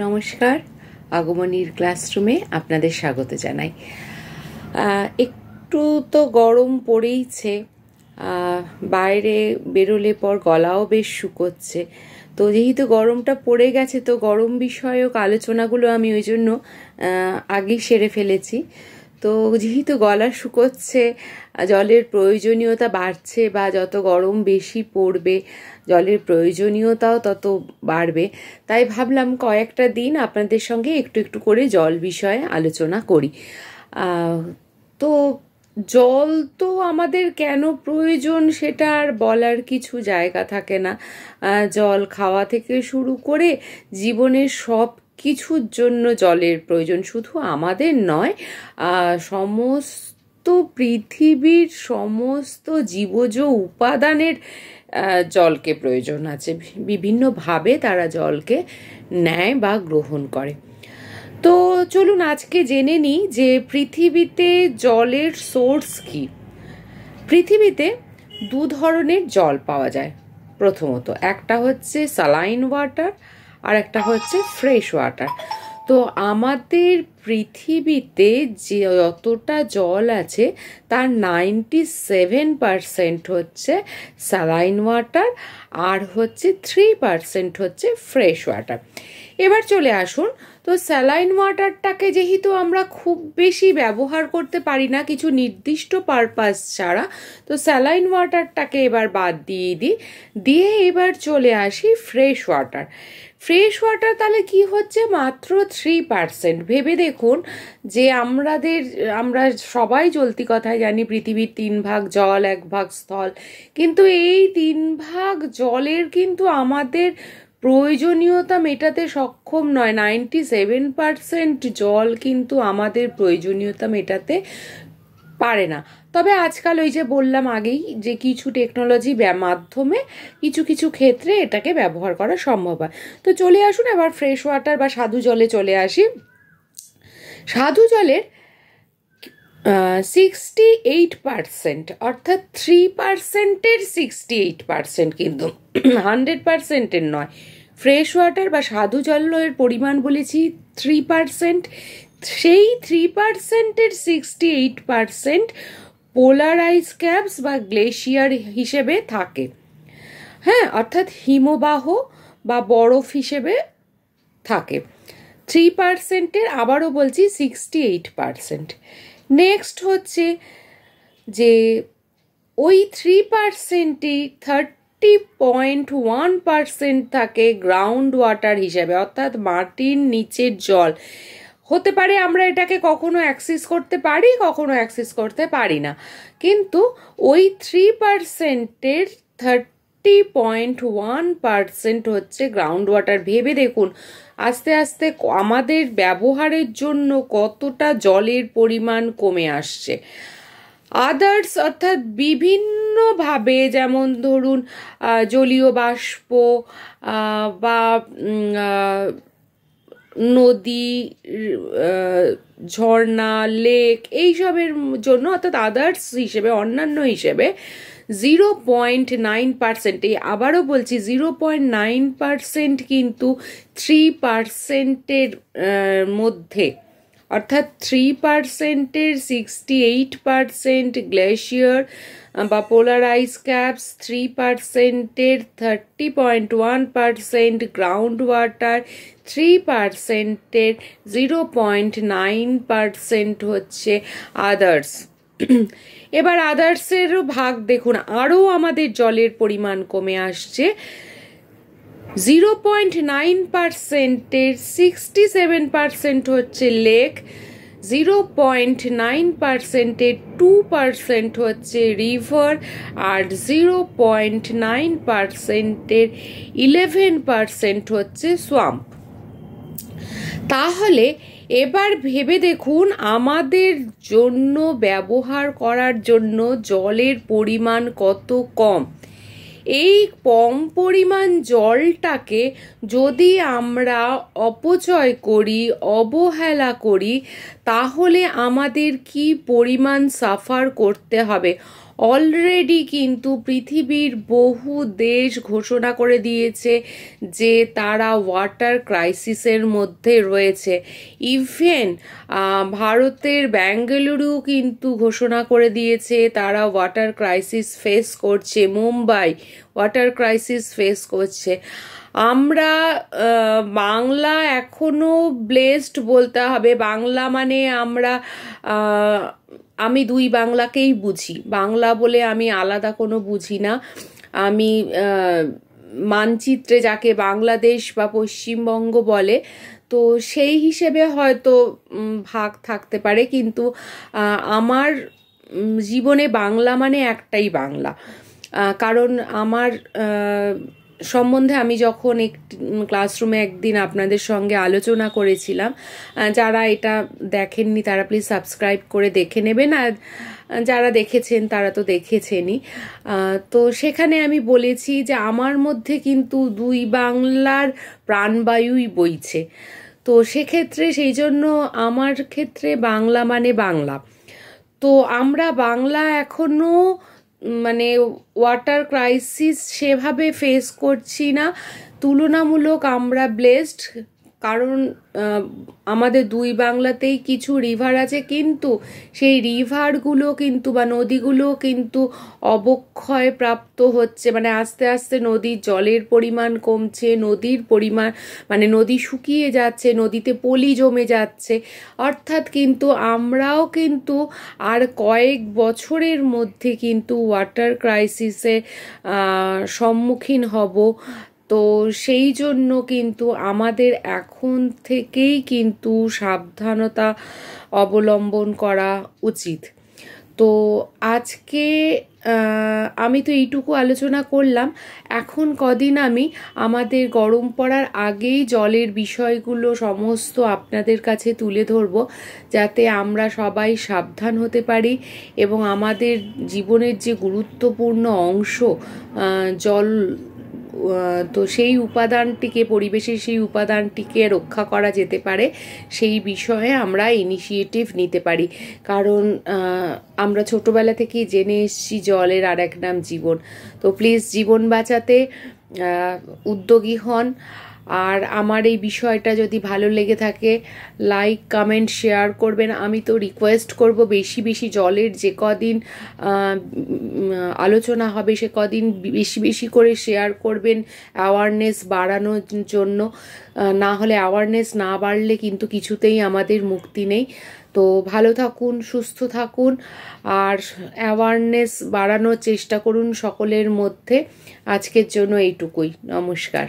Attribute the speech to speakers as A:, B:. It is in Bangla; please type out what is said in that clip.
A: নমস্কার, আগমনীর ক্লাসরুমে আপনাদের স্বাগত জানাই। একটু তো গরম পড়েইছে, বাইরে বেরোলে পর গলাও বেশ শুকোচ্ছে। তো যেহেতু গরমটা পড়ে গেছে, তো গরম বিষয়ক আলোচনাগুলো আমি ওই জন্য আগেই সেরে ফেলেছি। তো যেহেতু গলা শুকোচ্ছে, জলের প্রয়োজনীয়তা বাড়ছে, বা যত গরম বেশি পড়বে জলের প্রয়োজনীয়তাও তত বাড়বে, তাই ভাবলাম কয়েকটা দিন আপনাদের সঙ্গে একটু একটু করে জল বিষয়ে আলোচনা করি। তো জল তো আমাদের কেন প্রয়োজন সেটা আর বলার কিছু জায়গা থাকে না। জল খাওয়া থেকে শুরু করে জীবনের সব কিছুর জন্য জলের প্রয়োজন, শুধু আমাদের নয়, সমস্ত পৃথিবীর সমস্ত জীবজ উপাদানের জলকে প্রয়োজন আছে। বিভিন্নভাবে তারা জলকে নেয় বা গ্রহণ করে। তো চলুন আজকে জেনে নিই যে পৃথিবীতে জলের সোর্স কি। পৃথিবীতে দু ধরনের জল পাওয়া যায়। প্রথমত একটা হচ্ছে স্যালাইন ওয়াটার, আর একটা হচ্ছে ফ্রেশ ওয়াটার। তো আমাদের পৃথিবীতে যে যতটা জল আছে তার 97% হচ্ছে স্যালাইন ওয়াটার, আর হচ্ছে 3% হচ্ছে ফ্রেশ ওয়াটার। এবার চলে আসুন, তো স্যালাইন ওয়াটারটাকে যেহেতু আমরা খুব বেশি ব্যবহার করতে পারি না কিছু নির্দিষ্ট পারপাস ছাড়া, তো স্যালাইন ওয়াটারটাকে এবার বাদ দিয়ে এবার চলে আসি ফ্রেশ ওয়াটার। ফ্রেশ ওয়াটার তাহলে কি হচ্ছে? মাত্র 3%। ভেবে দেখুন যে আমরা সবাই চলতি কথায় জানি পৃথিবীর 3 ভাগ জল, 1 ভাগ স্থল, কিন্তু এই 3 ভাগ জলের কিন্তু আমাদের প্রয়োজনীয়তা মেটাতে সক্ষম নয়। 97% জল কিন্তু আমাদের প্রয়োজনীয়তা মেটাতে পারে না। তবে আজকাল ওই যে বললাম আগেই যে কিছু টেকনোলজি মাধ্যমে কিছু কিছু ক্ষেত্রে এটাকে ব্যবহার করা সম্ভব হয়। তো চলে আসুন এবার ফ্রেশ ওয়াটার বা সাধু জলে চলে আসি। সাধু জলের 68%, অর্থাৎ 3%-এর 68%, কিন্তু 100%-এর নয়। ফ্রেশ ওয়াটার বা সাধু জলের পরিমাণ বলেছি 3%। সেই 3%-এর 68% পোলার আইস ক্যাপস বা গ্লেশিয়ার হিসেবে থাকে। হ্যাঁ, অর্থাৎ হিমবাহ বা বরফ হিসেবে থাকে। 3%-এর আবারও বলছি 68%। নেক্সট হচ্ছে যে ওই 3%-ই 30.1% থাকে গ্রাউন্ড ওয়াটার হিসেবে, অর্থাৎ মাটির নিচের জল। হতে পারে আমরা এটাকে কখনো অ্যাক্সেস করতে পারি, কখনো অ্যাক্সেস করতে পারি না, কিন্তু ওই 3%-এর 30.1% হচ্ছে গ্রাউন্ড ওয়াটার। ভেবে দেখুন আস্তে আস্তে আমাদের ব্যবহারের জন্য কতটা জলের পরিমাণ কমে আসছে। আদার্স অর্থাৎ বিভিন্নভাবে, যেমন ধরুন জলীয় বাষ্প বা নদী, ঝর্ণা, লেক, এইসবের জন্য, অর্থাৎ আদার্স হিসেবে, অন্যান্য হিসেবে 0.9%, এই আবারও বলছি 0.9% কিন্তু 3%-এর মধ্যে, অর্থাৎ 3%-এর 68% গ্লেশিয়ার বা পোলার আইস ক্যাপস, 3%-এর 30.1% গ্রাউন্ড ওয়াটার, 3%-এর 0.9% হচ্ছে আদার্স। এবার আদার্সেরও ভাগ দেখুন, আরও আমাদের জলের পরিমাণ কমে আসছে। 0.9%-এর 67% হচ্ছে লেক, 0.9%-এর 2% হচ্ছে রিভার, আর 0.9%-এর 11% হচ্ছে সোয়াম্প। তাহলে এবার ভেবে দেখুন আমাদের জন্য ব্যবহার করার জন্য জলের পরিমাণ কত কম। এই কম পরিমাণ জলটাকে যদি আমরা অপচয় করি, অবহেলা করি, তাহলে আমাদের কি পরিমাণ সাফার করতে হবে। অলরেডি কিন্তু পৃথিবীর বহু দেশ ঘোষণা করে দিয়েছে যে তারা ওয়াটার ক্রাইসিসের মধ্যে রয়েছে। ইভেন ভারতের বেঙ্গালুরু কিন্তু ঘোষণা করে দিয়েছে তারা ওয়াটার ক্রাইসিস ফেস করছে, মুম্বাই ওয়াটার ক্রাইসিস ফেস করছে। আমরা বাংলা এখনো ব্লেসড বলতে হবে। বাংলা মানে আমি দুই বাংলাকেই বুঝি, বাংলা বলে আমি আলাদা কোনো বুঝি না। আমি মানচিত্রে যাকে বাংলাদেশ বা পশ্চিমবঙ্গ বলে, তো সেই হিসেবে হয়তো ভাগ থাকতে পারে, কিন্তু আমার জীবনে বাংলা মানে একটাই বাংলা। কারণ আমার সম্বন্ধে আমি যখন ক্লাসরুমে একদিন আপনাদের সঙ্গে আলোচনা করেছিলাম, যারা এটা দেখেননি তারা প্লিজ সাবস্ক্রাইব করে দেখে নেবেন, আর যারা দেখেছেন তারা তো দেখেছেনই। তো সেখানে আমি বলেছি যে আমার মধ্যে কিন্তু দুই বাংলার প্রাণবায়ুই বইছে। তো সেক্ষেত্রে সেই জন্য আমার ক্ষেত্রে বাংলা মানে বাংলা। তো আমরা বাংলা এখনো মানে ওয়াটার ক্রাইসিস সেভাবে ফেস করছি না। তুলনামূলক আমরা ব্লেসড, কারণ আমাদের দুই বাংলাতেই কিছু রিভার আছে, কিন্তু সেই রিভারগুলো কিন্তু বা নদীগুলো কিন্তু অবক্ষয় প্রাপ্ত হচ্ছে। মানে আস্তে আস্তে নদীর জলের পরিমাণ কমছে, নদীর পরিমাণ মানে নদী শুকিয়ে যাচ্ছে, নদীতে পলি জমে যাচ্ছে। অর্থাৎ কিন্তু আমরাও কিন্তু আর কয়েক বছরের মধ্যে কিন্তু ওয়াটার ক্রাইসিসে সম্মুখীন হব। তো সেই জন্য কিন্তু আমাদের এখন থেকেই কিন্তু সাবধানতা অবলম্বন করা উচিত। তো আজকে আমি তো এইটুকু আলোচনা করলাম। এখন কদিন আমি আমাদের গরম পড়ার আগেই জলের বিষয়গুলো সমস্ত আপনাদের কাছে তুলে ধরবো, যাতে আমরা সবাই সাবধান হতে পারি এবং আমাদের জীবনের যে গুরুত্বপূর্ণ অংশ জল, তো সেই উপাদানটিকে, পরিবেশের সেই উপাদানটিকে রক্ষা করা যেতে পারে, সেই বিষয়ে আমরা ইনিশিয়েটিভ নিতে পারি। কারণ আমরা ছোটোবেলা থেকেই জেনে এসেছি জলের আর এক নাম জীবন। তো প্লিজ জীবন বাঁচাতে উদ্যোগী হন। আর আমার এই বিষয়টা যদি ভালো লেগে থাকে লাইক, কমেন্ট, শেয়ার করবেন। আমি তো রিকোয়েস্ট করব বেশি বেশি জলের যে কদিন আলোচনা হবে সে কদিন বেশি বেশি করে শেয়ার করবেন অ্যাওয়ারনেস বাড়ানোর জন্য। না হলে অ্যাওয়ারনেস না বাড়লে কিন্তু কিছুতেই আমাদের মুক্তি নেই। তো ভালো থাকুন, সুস্থ থাকুন, আর অ্যাওয়ারনেস বাড়ানোর চেষ্টা করুন সকলের মধ্যে। আজকের জন্য এইটুকুই। নমস্কার।